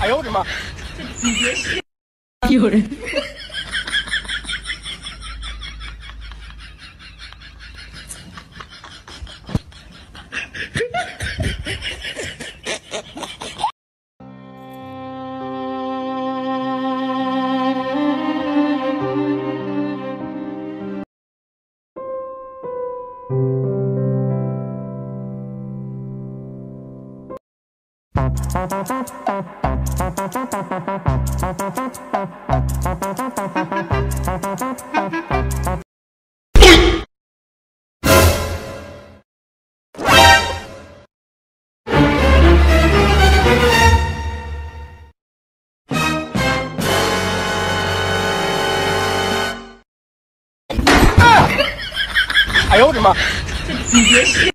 哎呦我的妈！有人。哎呦我的妈！你别信。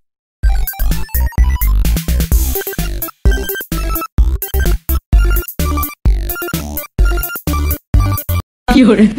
有人。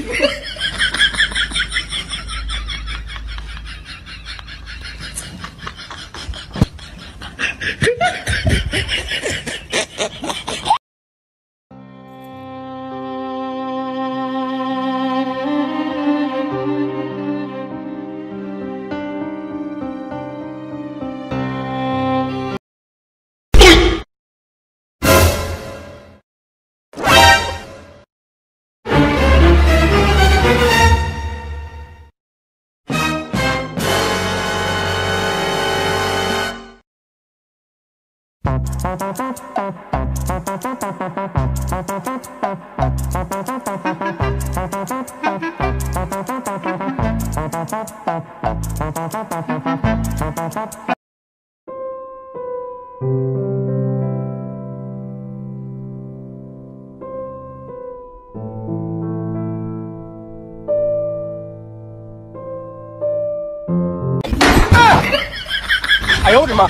哎呦我的妈！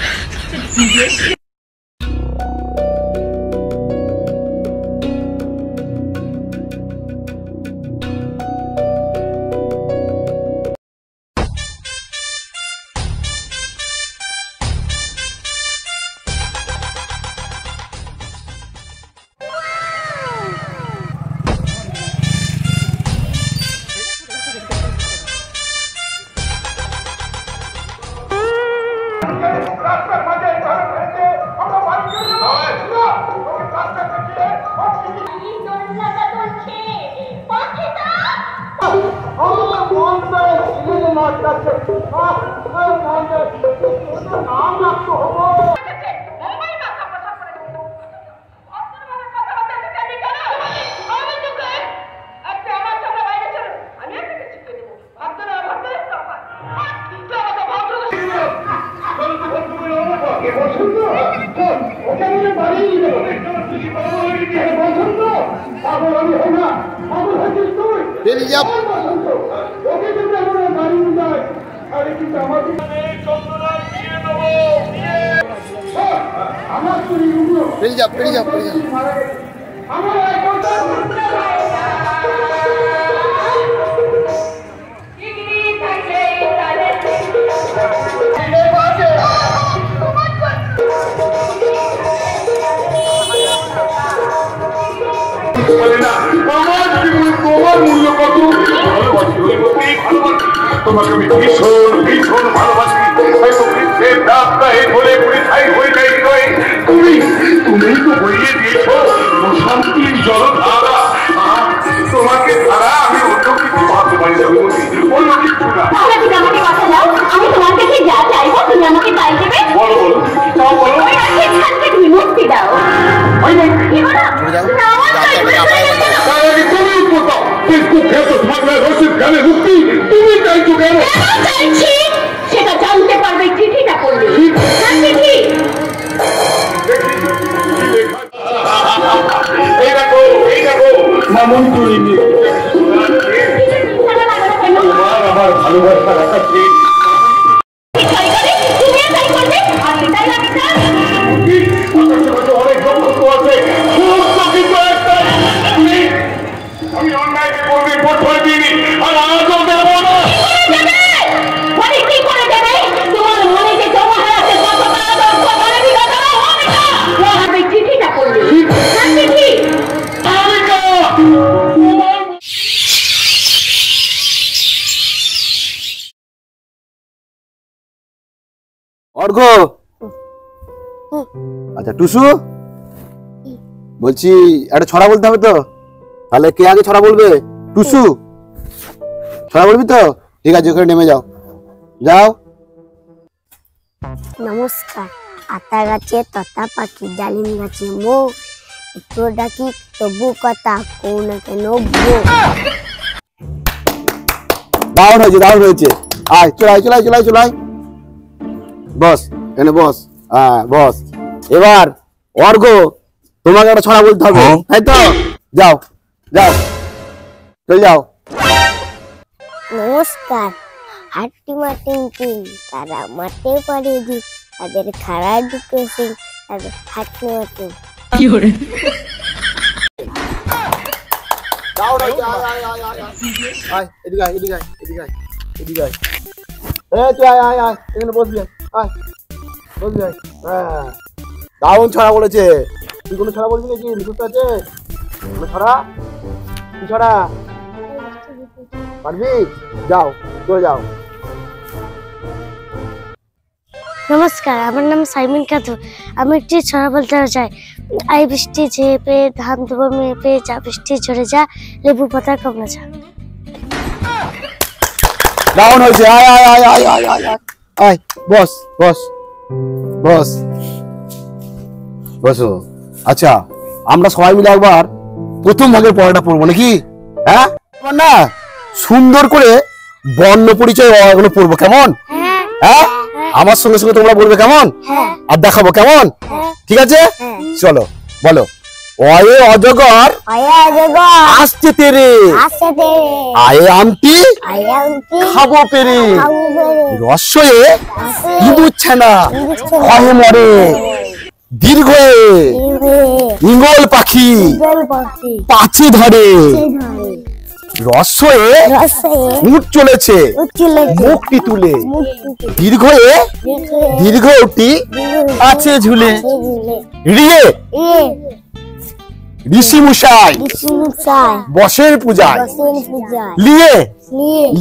你别信。বেরিয়ে যা বেরিয়ে যা তোমার মূল্য কত ভালোবাসি তোমাকে আমি ভীষণ ভীষণ ভালোবাসি বলে হয়ে যাই তুমি তুমি তো বইয়ে দিয়েছ শান্তির জলধারা তোমাকে ছাড়া আমি অন্য কিছু ভাবতে পারি না অন্য কিছু না আমাকে কথা দাও আমি তোমার কাছে যা চাইবো তুমি আমাকে তাই দেবে বলো বলো তাও বলো তুমি মুক্তি দাও সেটা জানতে পারবে চিঠিটা পড়লে চিঠি এই দেখো মামুন করিনি তোমার আমার ভালোবাসা রাখা ঠিক অনেক সম্পর্ক আছে আমি অন্যায়কে করবে পড়ে দিইনি আর আজও দেবো না চিঠিটা পড়লে আচ্ছা টুসু বলছি একটা ছড়া বলতে হবে তো, তাহলে কে আগে ছড়া বলবে? টুসু ছড়া বলবি তো? ঠিক আছে, ওখানে নেমে যাও। যাও। নমস্কার। আতা গাছে ততা পাখি, ডালিম গাছে মো, একটু ডাকি তবু কথা কৌ না কেন বউ। দারুণ হয়েছে, দারুণ হয়েছে। আয় চলাই চলাই চলাই চলাই, বস এখানে বস। হ্যাঁ বস। এবার অর্ঘ, তোমাকে একটা ছড়া বলতে হবে, তাই তো? যাও যাও, চলে যাও। নমস্কার। হাট্টি মাটিং টিং, তারা মাঠে পাড়ে দি, তাদের খাড়া দুটো সিং, তাদের হাট্টি মাটিং। আয় এদিকে আয়, এদিকে আয়, এদিকে আয়, এদিকে আয়। তুই আয় আয় আয়, এখানে বসবি। আয় বসবি আয়। হ্যাঁ দারুণ ছড়া বলেছে। তুই কোনো ছড়া বলবি নাকি? মুখস্থ আছে কোনো ছড়া? কি ছড়া পারবি? যাও চলে যাও। নমস্কার, আমার নাম সাইমিন খাতু। আমি একটি ছড়া বলতে চাই। আই বৃষ্টি ঝেপে ধান দেবো মেপে, যা বৃষ্টি ঝরে যা, লেবু পাতা কমলা যা। দারুণ হয়েছে। আয় আয় আয় আয় আয় আয় আয়, আয় বস বস বস বসো। আচ্ছা আমরা সবাই মিলে একবার প্রথম ভাগের পড়াটা পড়বো নাকি? হ্যাঁ না, সুন্দর করে বর্ণ পরিচয় এগুলো পড়বো, কেমন? হ্যাঁ আমার সঙ্গে সঙ্গে তোমরা বলবে, কেমন? আর দেখাবো, কেমন? ঠিক আছে চলো বলো। অয়ে অজগর আসছে তেরে, আয়ে আমটি খাবো পেরে, রস্যয়ে ইঁদুর না খয়ে মরে, দীর্ঘয়ে ইঙ্গল পাখি পাছে ধরে, রস্যয়ে উঠ চলেছে মুখটি তুলে, দীর্ঘয়ে দীর্ঘটি আছে ঝুলে, রিয়ে ঋষি মশাই বসের পূজায়, লিয়ে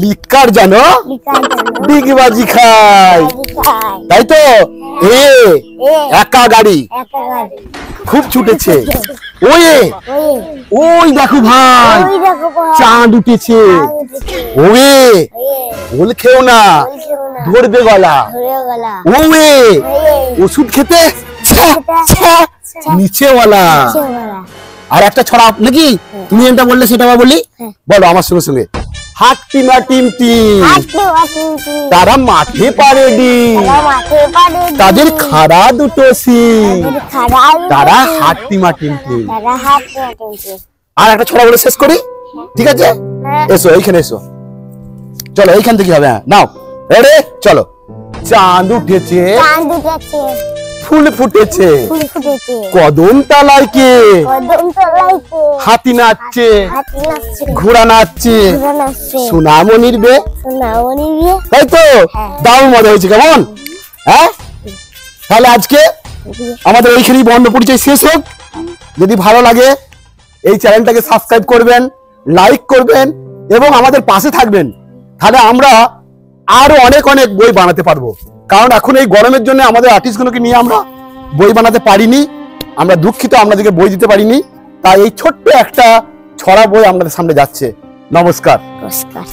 লিকার জানো ডিগবাজি খায়, তাই তো? এ একা গাড়ি খুব ছুটেছে, ওয়ে ওই দেখো ভাই চাঁদ উঠেছে, ওয়ে ওল খেও না ধরবে গলা, ওয়ে ওষুধ খেতে নিচেওয়ালা। আর একটা ছড়া নাকি তুমি এটা বললে সেটা আবার বলি, বলো আমার সঙ্গে সঙ্গে। হাট্টি মা টিমটি, তারা মাঠে পাড়ে ডি, তাদের খাড়া দুটো সিং, তারা হাট্টি মা টিমটি। আর একটা ছড়া বলে শেষ করি, ঠিক আছে? এসো এইখানে এসো, চলো এইখান থেকে হবে। নাও রেডি, চলো। চাঁদ উঠেছে ফুল ফুটেছে, কদম তলায় কে হাতি নাচছে, ঘোড়া নাচছে, সোনামণির বে, তাই তো? দারুণ মজা হয়েছে, কেমন? হ্যাঁ তাহলে আজকে আমাদের এইখানেই বর্ণ পরিচয় শেষ হোক। যদি ভালো লাগে এই চ্যানেলটাকে সাবস্ক্রাইব করবেন, লাইক করবেন এবং আমাদের পাশে থাকবেন, তাহলে আমরা আরো অনেক অনেক বই বানাতে পারবো। কারণ এখন এই গরমের জন্য আমাদের আর্টিস্টগুলোকে নিয়ে আমরা বই বানাতে পারিনি, আমরা দুঃখিত, আপনাদেরকে বই দিতে পারিনি। তাই এই ছোট্ট একটা ছড়া বই আপনাদের সামনে যাচ্ছে। নমস্কার। নমস্কার।